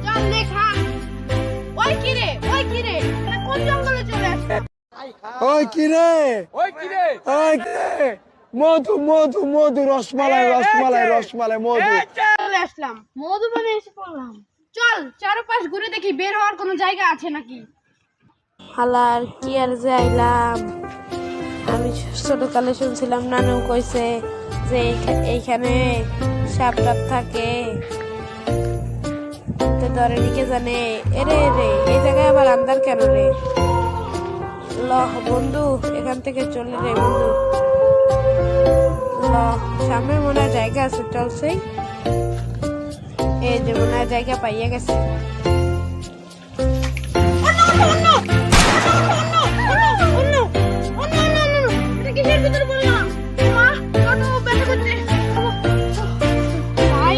চল দেখা। ওই কিরে এটা কোন জঙ্গলে চলে আসলাম? ওই কিরে ওই কিরে ওই কিরে মধু মধু মধু রসমালাই রসমালাই রসমালাই মধু। চলে আসলাম, মধুবনে এসে পড়লাম। চল চারপাশ ঘুরে দেখি বের হওয়ার কোনো জায়গা আছে নাকি। হালার কি আর যাইলাম। আমি ছোটকালে শুনছিলাম নানু কইছে যে এইখানে সাপ টাপ থাকে, তো ধরে নিকে জানে। এরে রে এই জায়গায় আবার আন্দার কেন রে? ল বন্ধু এখান থেকে চলে রে বন্ধু, ল সামনে মনে হয় জায়গা আছে, চলছে। এই যে মনে হয় জায়গা পাইয়া গেছে। এটা কিসের ভিতরে বললাম? মা, ব্যথা করছে। ভাই